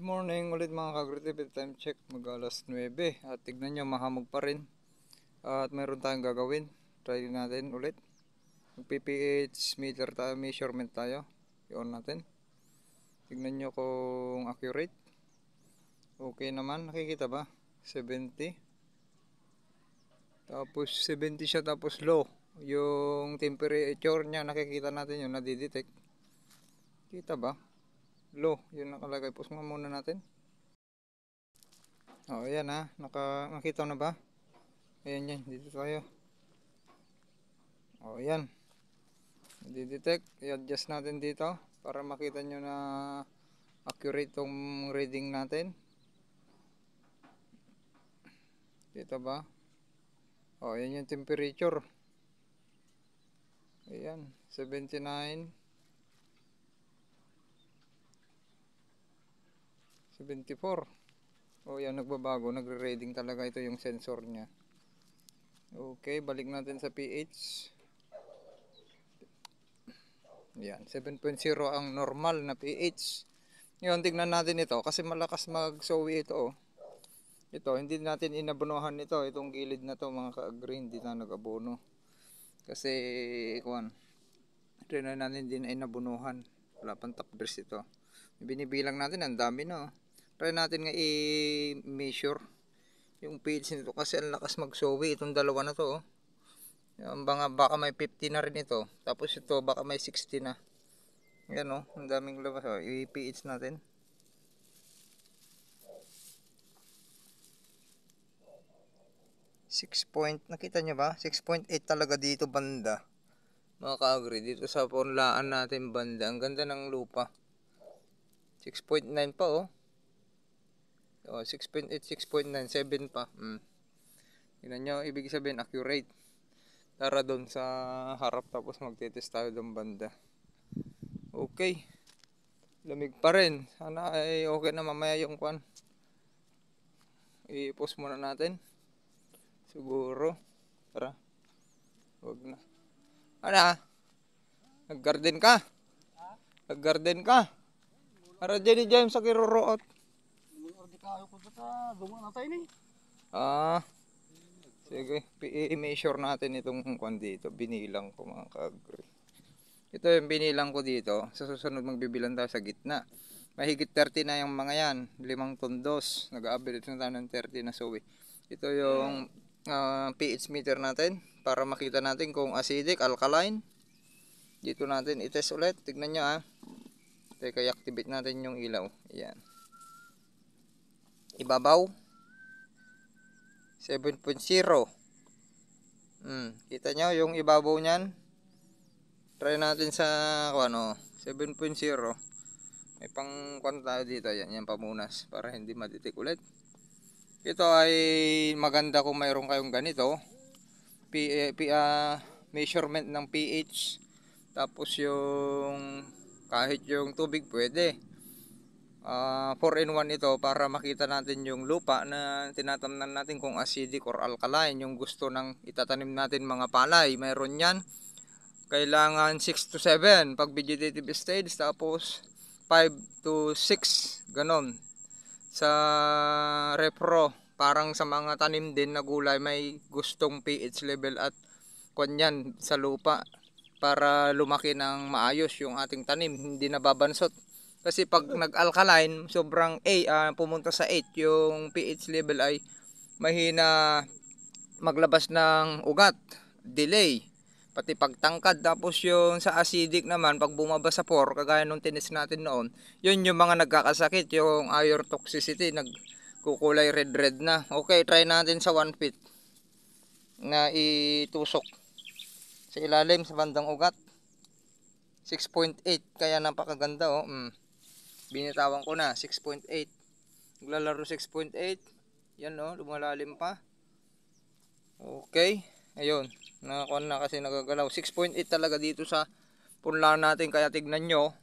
Good morning ulit mga ka-agritipid. Time check, mag alas 9 at tignan nyo, mahamog pa rin at mayroon tayong gagawin. Try natin ulit, mag PPH meter tayo, measurement tayo, i-on natin. Tignan nyo kung accurate. Okay naman, nakikita ba? 70, tapos 70 siya, tapos low yung temperature nya, nakikita natin yun, nadidetect. Kita ba? Low yun nakalagay. Pause nga muna natin. Ayan ha, nakita na ba? Ayan yan, dito tayo. Ayan, di-detect. I-adjust natin dito para makita nyo na accurate tong reading natin. Kita ba? Ayan yung temperature. Ayan, 79, 74. Yan, nagbabago, nagre-reading talaga ito yung sensor nya. Okay, balik natin sa pH. Yan, 7.0 ang normal na pH. Ngayon, tignan natin ito kasi malakas mag-sowi ito. Ito, hindi natin inabonohan ito. Itong gilid na to mga ka-agri, hindi na nag-abono. Kasi, rin na natin din ay nabunuhan. Wala pang top dress ito. Binibilang natin, ang dami na. Try natin nga i-measure yung pH nito kasi ang lakas mag-sowi itong dalawa na to. Baka may 50 na rin ito. Tapos ito baka may 60 na. Yan ang daming labas. I-pH natin. Nakita nyo ba? 6.8 talaga dito banda. Mga ka-agri, dito sa punlaan natin banda. Ang ganda ng lupa. 6.9 pa 6.8, 6.9, 7 pa. Tignan nyo, ibig sabihin accurate. Tara doon sa harap tapos magtitest tayo doon banda. Okay. Lamig pa rin. Sana ay okay na mamaya yung i-pause muna natin. Siguro. Tara. Huwag na. Nag-garden ka? Nag-garden ka? Para Jenny James sa kiruroot. Sige, i-measure natin itong dito. Binilang ko mga ka-agri. Ito yung binilang ko dito. Sa susunod magbibilang tayo sa gitna. Mahigit 30 na yung mga yan. 5 tondos. Nag-average na tayo ng 30 na suwi. Ito yung pH meter natin. Para makita natin kung acidic, alkaline. Dito natin i-test ulit. Tignan nyo Teka, i-activate natin yung ilaw. Ayan. Ibabaw 7.0. Kita nyo yung ibabaw nyan. Try natin sa 7.0. May pang tayo dito. Yan pamunas para hindi maditik ulit. Ito ay maganda kung mayroon kayong ganito. Measurement ng pH. Tapos yung kahit yung tubig pwede. 4-in-1 ito para makita natin yung lupa na tinatamnan natin kung acidic or alkaline. Yung gusto ng itatanim natin mga palay, mayroon yan. Kailangan 6 to 7 pag vegetative stage, tapos 5 to 6 ganon sa repro. Parang sa mga tanim din na gulay, may gustong pH level at kanyan sa lupa para lumaki ng maayos yung ating tanim, hindi nababansot. Kasi pag nag-alkaline, sobrang pumunta sa 8 yung pH level, ay mahina maglabas ng ugat, delay, pati pagtangkad. Tapos yung sa acidic naman, pag bumaba sa 4, kagaya nung tinis natin noon, yun yung mga nagkakasakit, yung iron toxicity, nagkukulay red na. Okay, try natin sa 1 feet na itusok sa ilalim sa bandang ugat. 6.8, kaya napakaganda binitawan ko na 6.8. Maglalaro 6.8. Yan lumalalim pa. Okay, ayun, nakakuha na kasi nagagalaw. 6.8 talaga dito sa punla natin, kaya tignan nyo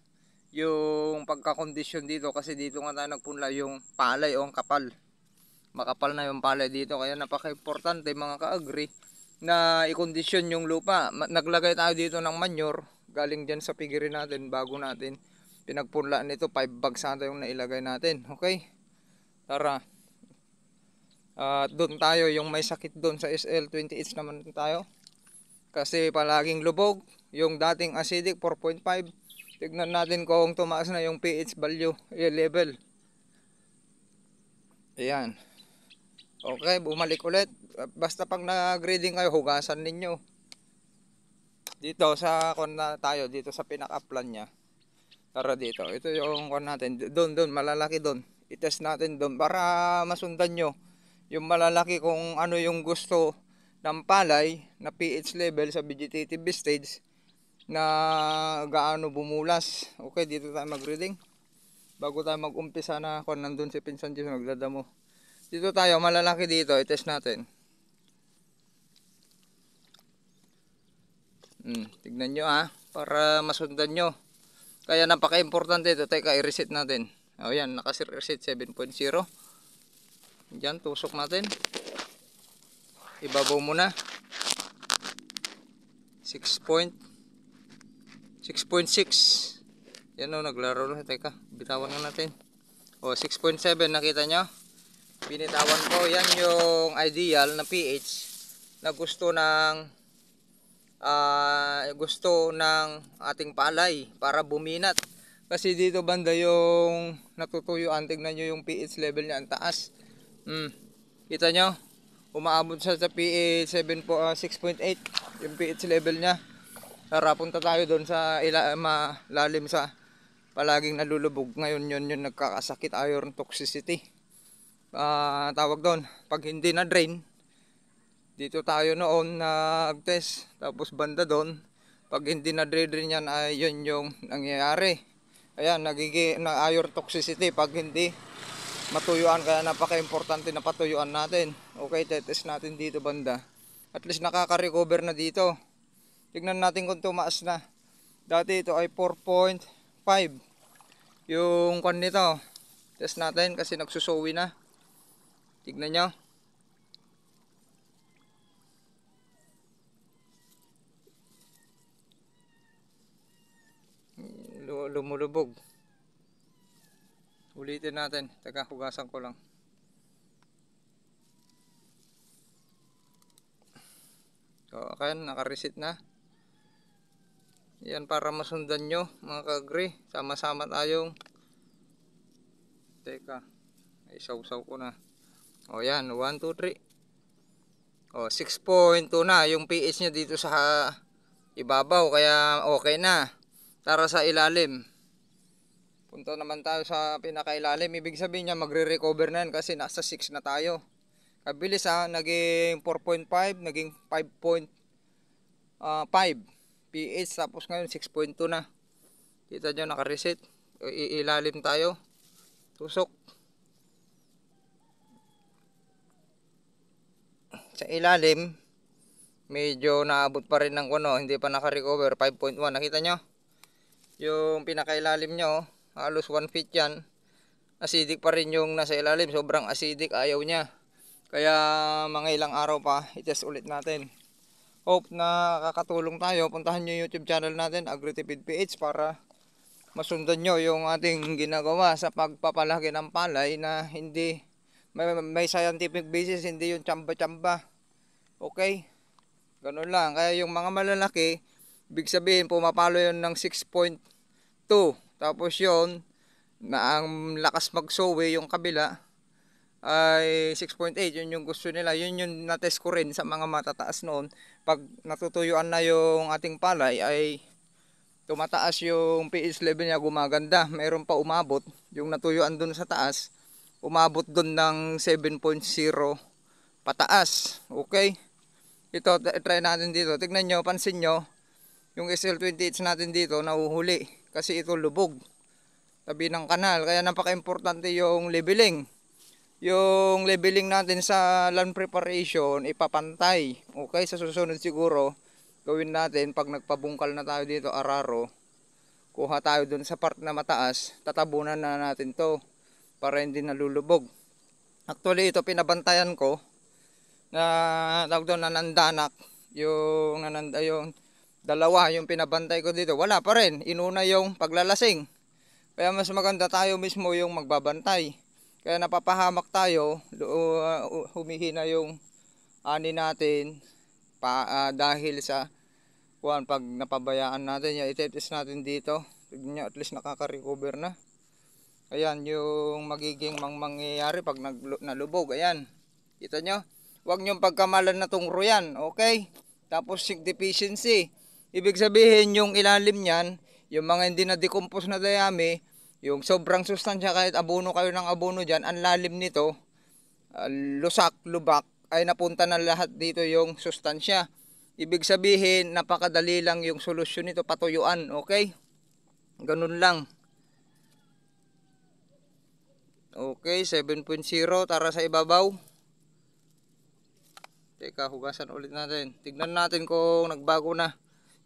yung pagkakondisyon dito, kasi dito nga tayo nagpunla yung palay ang kapal. Makapal na yung palay dito, kaya napaka-importante mga ka-agri na i-condition yung lupa. Naglagay tayo dito ng manure galing dyan sa piggery natin bago natin pinagpunlaan nito 5 bags ata yung nailagay natin. Okay, tara. At doon tayo, yung may sakit doon sa SL28 naman tayo. Kasi palaging lubog. Yung dating acidic 4.5. Tignan natin kung tumaas na yung pH value, level. Ayan. Okay, bumalik ulit. Basta pag nag-grading kayo, hugasan ninyo. Dito sa kon na tayo, dito sa pinaka-plan niya. Tara dito. Ito yung kon natin. Doon, malalaki doon. I-test natin doon para masundan nyo yung malalaki kung ano yung gusto ng palay na pH level sa vegetative stage na gaano bumulas. Okay, dito tayo mag-reading. Bago tayo mag-umpisa na kung nandun si Pinsan Diyos nagdadamo. Dito tayo, malalaki dito. I-test natin. Tignan nyo para masundan nyo. Kaya napaka-importante ito. Teka, i-reset natin. O yan, naka-reset 7.0. Diyan, tusok natin. Ibabaw muna. 6.6. Yan o, naglaro na. Teka, bitawan na natin. O, 6.7, nakita nyo? Binitawan ko. Yan yung ideal na pH na gusto ng ating palay para buminat. Kasi dito banda yung natutuyuan, tignan nyo yung pH level niya, ang taas. Kita nyo, umaabot siya sa pH 6.8 yung pH level niya. Tara, punta tayo doon sa malalim sa palaging nalulubog. Ngayon yun yung nagkakasakit, iron toxicity. Tawag doon, pag hindi na drain. Dito tayo noon nag-test, tapos banda doon, pag hindi na drain yan, ay yun yung nangyayari. Ayan, nagiging na iron toxicity pag hindi matuyuan, kaya napaka-importante na patuyuan natin. Okay, test natin dito banda. At least nakaka-recover na dito. Tignan natin kung tumaas na. Dati ito ay 4.5. Yung kwan nito, test natin kasi nagsusuwi na. Tignan nyo. Lumulubog. Ulitin natin. Teka, hugasan ko lang. So, akan, naka-reset na. Yan para masundan nyo, mga kagre. Sama-sama tayong. Teka, isaw-saw ko na. O yan, 1, 2, 3. O, 6.2 na yung pH nya dito sa ibabaw. Kaya okay na. Tara sa ilalim. Punta naman tayo sa pinakailalim. Ibig sabihin niya magre-recover na yan kasi nasa 6 na tayo. Kabilis naging 4.5, naging 5.5 pH, tapos ngayon 6.2 na. Kita nyo, naka-reset. Ilalim tayo. Tusok. Sa ilalim, medyo naabot pa rin ng kuno, hindi pa naka-recover. 5.1, nakita nyo? Yung pinakailalim nyo, halos 1 feet yan. Acidic pa rin yung nasa ilalim. Sobrang acidic, ayaw niya. Kaya mga ilang araw pa, i-test ulit natin. Hope na kakatulong tayo. Puntahan nyo yung YouTube channel natin, AgriTipid PH, para masundan nyo yung ating ginagawa sa pagpapalaki ng palay na hindi may scientific basis, hindi yung tsamba-tsamba. Okay? Ganun lang. Kaya yung mga malalaki, ibig sabihin pumapalo yun ng 6.2. Tapos yun, na ang lakas mag-sowe yung kabila ay 6.8. Yun yung gusto nila. Yun yung natest ko rin sa mga matataas noon. Pag natutuyuan na yung ating palay ay tumataas yung pH level niya, gumaganda. Meron pa umabot. Yung natuyuan dun sa taas, umabot dun ng 7.0 pataas. Okay? Ito, try natin dito. Tignan nyo, pansin nyo, yung SL28 natin dito, nahuhuli. Kasi ito lubog. Tabi ng kanal. Kaya napaka-importante yung leveling. Yung leveling natin sa land preparation, ipapantay. Okay, sa susunod siguro, gawin natin pag nagpabungkal na tayo dito, araro. Kuha tayo dun sa part na mataas, tatabunan na natin to para hindi nalulubog. Actually, ito pinabantayan ko na tawag doon, nanandanak. Yung dalawa, yung pinabantay ko dito, wala pa rin. Inuna yung paglalasing. Kaya mas maganda tayo mismo yung magbabantay. Kaya napapahamak tayo, humihina yung ani natin dahil sa pag napabayaan natin yan. Itetest natin dito. Tignan nyo, at least nakaka-recover na. Ayan yung magiging mangyayari pag nalubog. Ayan, kita nyo, huwag nyong pagkamalan na tungro yan. Okay, tapos zinc deficiency, ibig sabihin yung ilalim nyan, yung mga hindi na decompose na dayami, yung sobrang sustansya, kahit abono kayo ng abono dyan, ang lalim nito, lusak, lubak, ay napunta na lahat dito yung sustansya. Ibig sabihin, napakadali lang yung solusyon nito, patuyuan. Okay, ganun lang. Okay, 7.0, tara sa ibabaw. Teka, hugasan ulit natin. Tignan natin kung nagbago na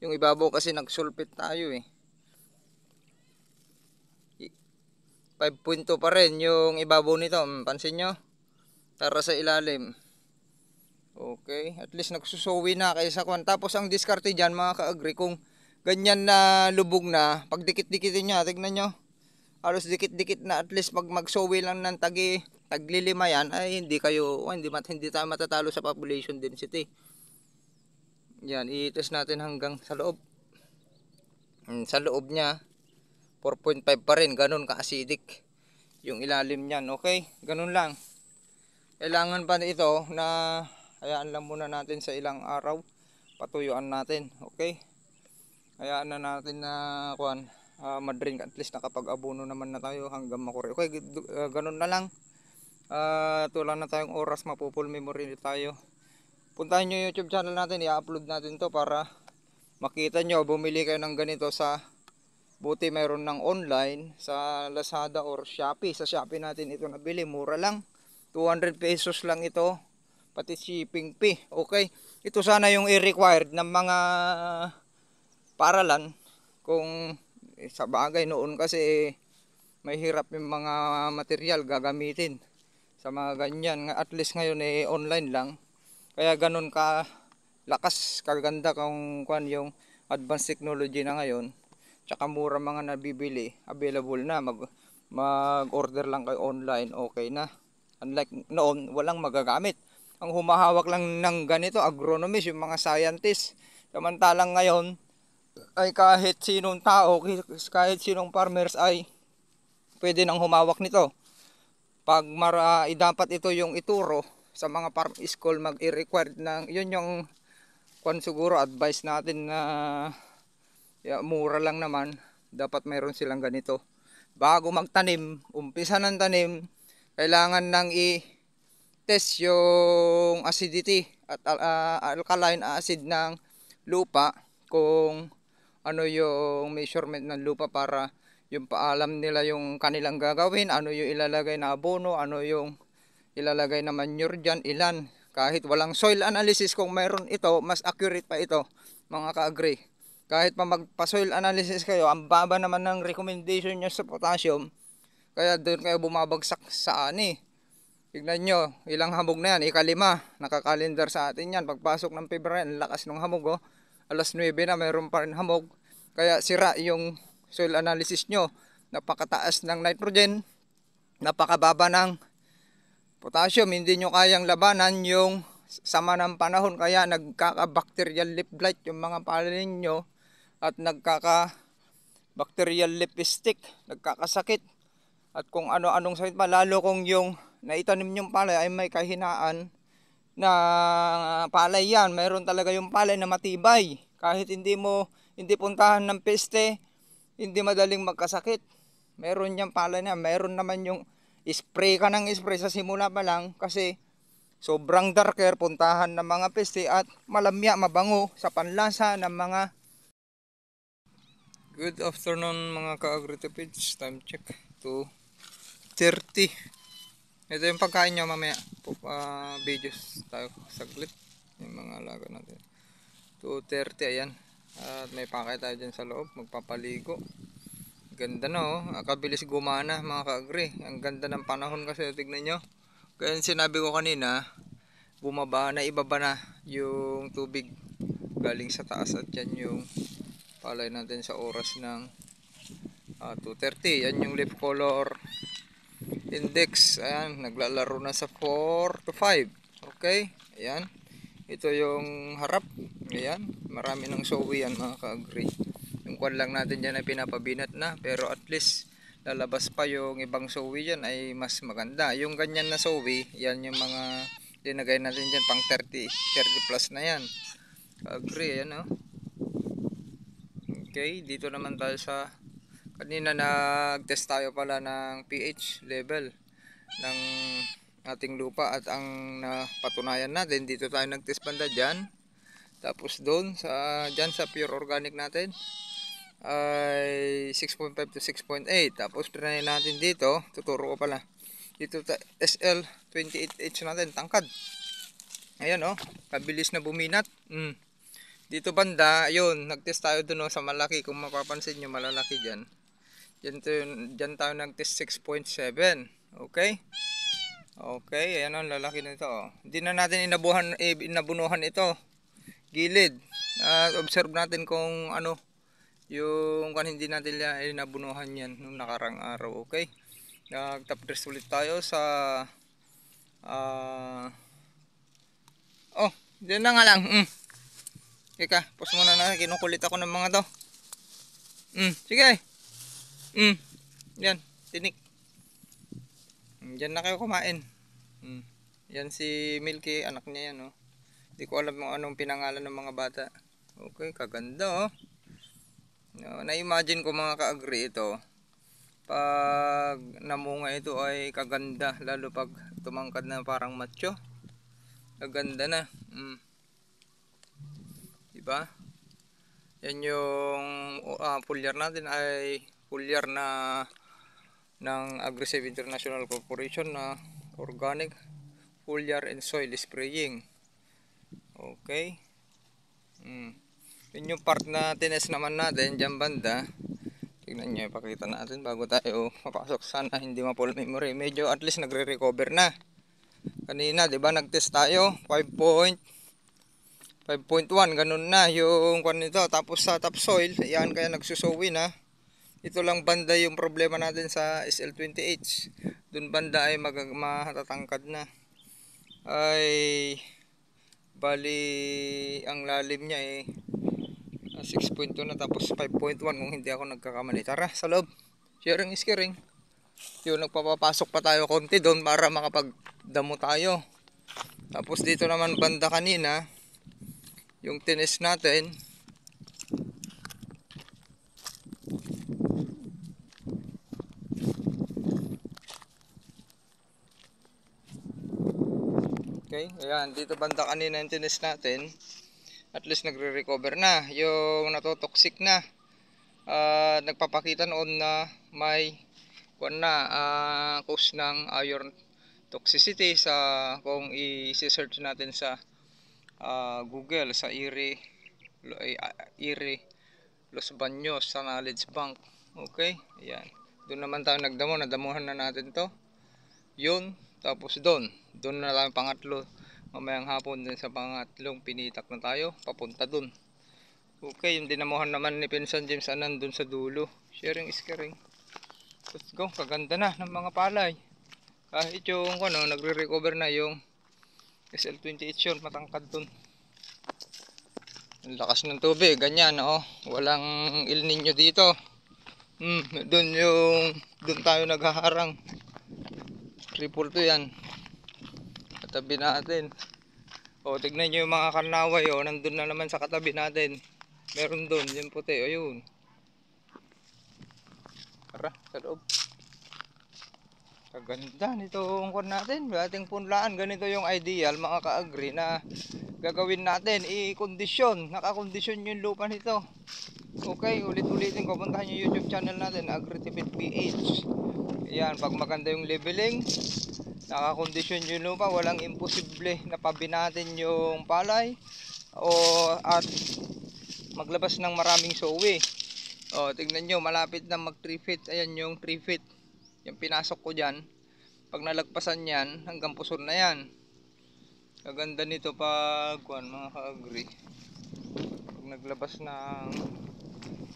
yung ibabaw kasi nagsulpit tayo eh. 5.2 pa rin yung ibabaw nito. Pansin nyo? Tara sa ilalim. Okay, at least nagsusuwi na kaysa kwan. Tapos ang diskarte dyan mga ka-agree, kung ganyan na lubog na, pag dikit-dikitin nyo, tignan nyo, halos dikit-dikit na, at least pag magsuwi lang ng taglilima yan, ay hindi tayo matatalo sa population density. Yan, i-test natin hanggang sa loob. Sa loob niya 4.5 pa rin, ganun ka-acidic yung ilalim niyan. Okay, ganun lang. Kailangan pa ito na hayaan lang muna natin sa ilang araw, patuyuan natin. Okay, hayaan na natin na madrink, at least nakapag-abono naman na tayo hanggang makuri. Okay, ganun na lang. Wala na tayong oras, mapupul memory tayo. Puntahan nyo yung YouTube channel natin, i-upload natin to para makita nyo, bumili kayo ng ganito sa, buti mayroon ng online sa Lazada or Shopee. Sa Shopee natin ito nabili, mura lang, 200 pesos lang ito, pati shipping fee. Okay, ito sana yung i-required ng mga paralan, kung sa bagay noon kasi may hirap yung mga material gagamitin sa mga ganyan. At least ngayon online lang, kaya ganun ka lakas, kaganda kung yung advanced technology na ngayon, tsaka mura mga nabibili, available na, mag-order lang kayo online, okay na. Unlike noon, walang magagamit. Ang humahawak lang ng ganito, agronomist, yung mga scientist. Samantalang ngayon, ay kahit sinong tao, kahit sinong farmers ay pwede nang humawak nito. Pag dapat ito yung ituro sa mga farm school, mag-i-required ng, yun yung siguro advice natin na mura lang naman, dapat mayroon silang ganito. Bago magtanim, umpisa ng tanim, kailangan nang i-test yung acidity at alkaline acid ng lupa, kung ano yung measurement ng lupa, para yung paalam nila yung kanilang gagawin, ano yung ilalagay na abono, ano yung ilalagay na manure dyan, ilan. Kahit walang soil analysis, kung mayroon ito, mas accurate pa ito mga ka-agree. Kahit pa magpa-soil analysis kayo, ang baba naman ng recommendation nyo sa potassium, kaya doon kayo bumabagsak sa ani. Tignan nyo, ilang hamog na yan, ika-5, nakakalendar sa atin yan. Pagpasok ng February, ang lakas ng hamog, oh. Alas 9 na, mayroon pa rin hamog. Kaya sira yung soil analysis nyo. Napakataas ng nitrogen, napakababa ng potassium, hindi nyo kayang labanan yung sama ng panahon, kaya nagkaka-bacterial leaf blight yung mga palay nyo, at nagkaka-bacterial leaf stick, nagkakasakit, at kung ano-anong sakit pa, lalo kung yung naitanim yung palay ay may kahinaan na palay yan. Mayroon talaga yung palay na matibay, kahit hindi puntahan ng peste, hindi madaling magkasakit. Meron yung palay na, meron naman yung spray ka ng spray sa simula pa lang, kasi sobrang darker, puntahan ng mga peste, at malamya, mabango sa panlasa ng mga. Good afternoon mga ka-agritipage, time check 2:30. Ito yung pagkain nyo mamaya, videos tayo saglit yung mga alaga natin. 2:30, ayan, at may pakay tayo dyan sa loob, magpapaligo. Ganda na, oh, kabilis gumana mga ka-agree. Ang ganda ng panahon kasi, tignan nyo. Kaya sinabi ko kanina, bumaba na, ibaba na yung tubig galing sa taas, at yan yung palay natin sa oras ng 230. Yan yung leaf color index. Ayan, naglalaro na sa 4 to 5. Okay, ayan. Ito yung harap. Ayan, marami ng showy yan mga ka-agree. Yung kwan lang natin dyan ay pinapabinat na, pero at least lalabas pa yung ibang showy dyan ay mas maganda. Yung ganyan na showy, yan yung mga dinagay natin dyan pang 30 plus na yan. Ka-agree, ayan o. Okay, dito naman tayo sa kanina nag-test tayo pala ng pH level ng ating lupa at ang napatunayan natin dito tayo nag-test banda dyan. Tapos doon sa dyan sa pure organic natin ay 6.5 to 6.8. Tapos trinay natin dito, tuturo ko pala. Dito SL28H natin, tangkad. Ayan oh, kabilis na buminat. Dito banda, ayun, nag-test tayo doon sa malaki. Kung mapapansin nyo, malalaki dyan. Dyan tayo nag-test 6.7. Okay? Okay, ayan ang lalaki nito. Hindi na natin inabunuhan ito. Gilid. Observe natin kung ano yung kan hindi natin inabunuhan yan nung nakarang araw. Okay? Nag-top dress ulit tayo sa dyan na nga lang. Ika, pause muna na. Kinukulit ako ng mga to. Sige. Yan, tinik. Diyan na kayo kumain. Yan si Milky, anak niya yan, oh. Hindi ko alam kung anong pinangalan ng mga bata. Okay, kaganda, oh. Na-imagine ko mga ka-agree ito. Pag namunga ito ay kaganda, lalo pag tumangkad na parang macho. Kaganda na. Diba? Yan yung foliar natin ay foliar na ng Aggressive International Corporation na organic foliar and soil spraying. Okay. Yun yung part na tines naman natin dyan banda. Tignan nyo, ipakita natin bago tayo mapasok. Sana hindi mapul memory. Medyo at least nagre-recover na. Kanina, di ba, nag-test tayo 5.1, ganun na yung kwan nito. Tapos sa topsoil, yan kaya nagsusuwi na. Ito lang banda yung problema natin sa SL20H. Dun banda ay matatangkad na. Ay bali ang lalim niya 6.2 na, tapos 5.1 kung hindi ako nagkakamali. Tara sa loob, sharing is caring. Yun, nagpapapasok pa tayo konti doon para makapagdamo tayo. Tapos dito naman banda kanina yung tines natin. Okay, ayan, dito banda kanina yung tines natin. At least nagre-recover na. Yung natotoxic na, nagpapakita noon na may cause ng iron toxicity sa kung i-search natin sa Google, sa Erie Los Baños sa Knowledge Bank. Okay, ayan. Doon naman tayo nagdamo, nadamuhan na natin to. Yun, tapos doon na lang pangatlo. Mamayang hapon din sa pangatlong pinitak na tayo papunta dun. Okay, yung dinamuhan naman ni Pinsan James nandun sa dulo. Sharing is caring. Let's go, kaganda na ng mga palay. Kahit yung nagre-recover na yung SL28 yun, matangkad dun. Ang lakas ng tubig, ganyan, oh. Walang El Nino dito. Dun tayo naghaharang. Triple to yan. Katabi natin. Tignan nyo yung mga karnaway, nandun na naman sa katabi natin. Meron dun, yung puti, ayun. Tara, sa loob. Kaganda nitong kon natin, ating punlaan. Ganito yung ideal mga ka-agree na gagawin natin. I-kondisyon, nakakondisyon yung lupa nito. Okay, ulit-ulitin ko, puntahan yung YouTube channel natin, AgriTipid PH. Ayan, pag maganda yung leveling, nakakondisyon yung lupa, walang imposible na pabinatin yung palay at maglabas ng maraming sowi. Tignan nyo, malapit na mag 3 feet. Ayan yung 3 feet yung pinasok ko dyan. Pag nalagpasan yan, hanggang puson na yan. Kaganda nito pag mga ka-agree, pag naglabas ng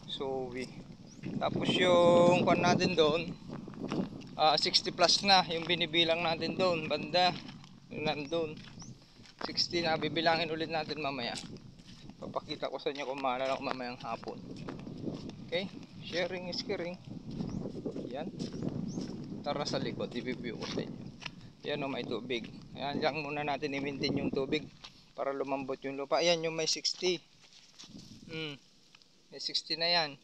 sowi. Tapos yung kwan natin doon, 60 plus na yung binibilang natin doon, banda. Yung nandun. 60 na, bibilangin ulit natin mamaya. Papakita ko sa inyo kung maalala ko mamayang hapon. Okay, sharing is caring. Yan, tara sa likod, i-review ko sa inyo. Yan o, may tubig. Ayan, diyan muna natin i-maintain yung tubig para lumambot yung lupa. Ayan yung may 60. May 60 na yan.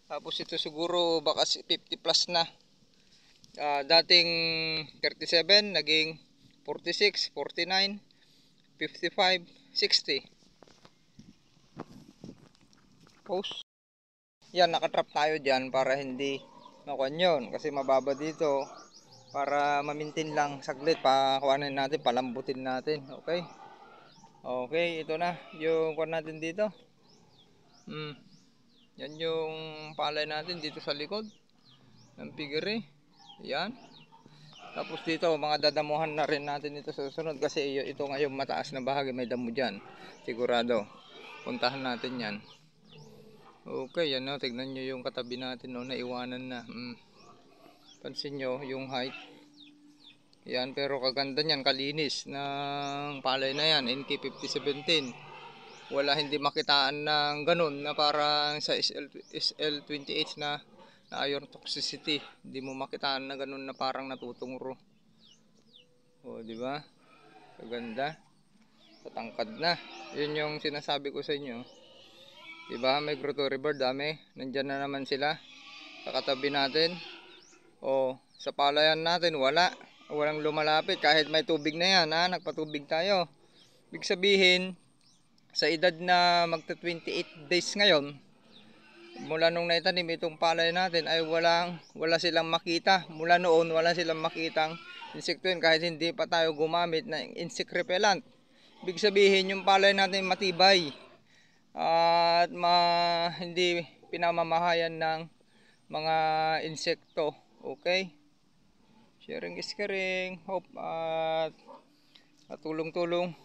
Tapos ito siguro baka 50 plus na. Dating 37, naging 46, 49, 55, 60. Post. Yan, nakatrap tayo dyan para hindi makuhan yun. Kasi mababa dito. Para mamintin lang saglit. Pakuhanin natin, palambutin natin. Okay. Okay, ito na. Yung kuhan natin dito. Yan yung palay natin dito sa likod. Ng piggery. Yan. Tapos dito, mga dadamuhan na rin natin ito sa susunod. Kasi ito ngayon mataas na bahagi. May damo dyan. Sigurado. Puntahan natin yan. Okay, yan o. Tignan nyo yung katabi natin o. Naiwanan na. Pansin nyo yung height. Yan, pero kaganda niyan. Kalinis ng palay na yan. NK5017. Wala, hindi makitaan ng ganun na parang sa SL28 na iron toxicity. Hindi mo makitaan na ganun na parang natutungro. O, di ba? Kaganda. Tatangkad na. Yun yung sinasabi ko sa inyo. Diba, may Grottori bird, dami. Nandyan na naman sila sa katabi natin. O, sa palayan natin, walang lumalapit. Kahit may tubig na yan, ha? Nagpatubig tayo. Ibig sabihin, sa edad na magta 28 days ngayon, mula nung naitanim itong palay natin, ay wala silang makita. Mula noon, wala silang makitang insekto yun, kahit hindi pa tayo gumamit ng insect repellent. Ibig sabihin, yung palay natin matibay. At hindi pinamamahayan ng mga insekto. Okay, sharing is caring. Hope at tulong-tulong,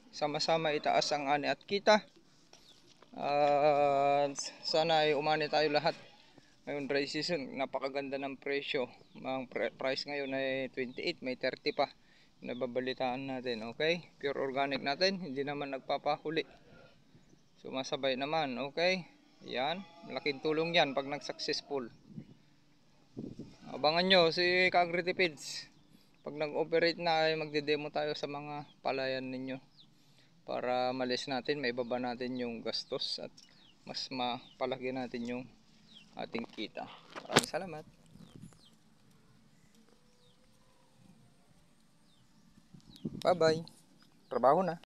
sama-sama itaas ang ani at kita. At sana ay umani tayo lahat ngayon dry season. Napakaganda ng presyo. Ang price ngayon ay 28, may 30 pa nababalitaan natin. Okay, pure organic natin, hindi naman nagpapahuli. Sumasabay naman, okay? Yan, malaking tulong yan pag nag-successful. Abangan nyo si Ka-Agritipeds. Pag nag-operate na ay magde-demo tayo sa mga palayan ninyo. Para malis natin, maibaba natin yung gastos at mas mapalaki natin yung ating kita. Maraming salamat. Bye-bye. Trabaho na.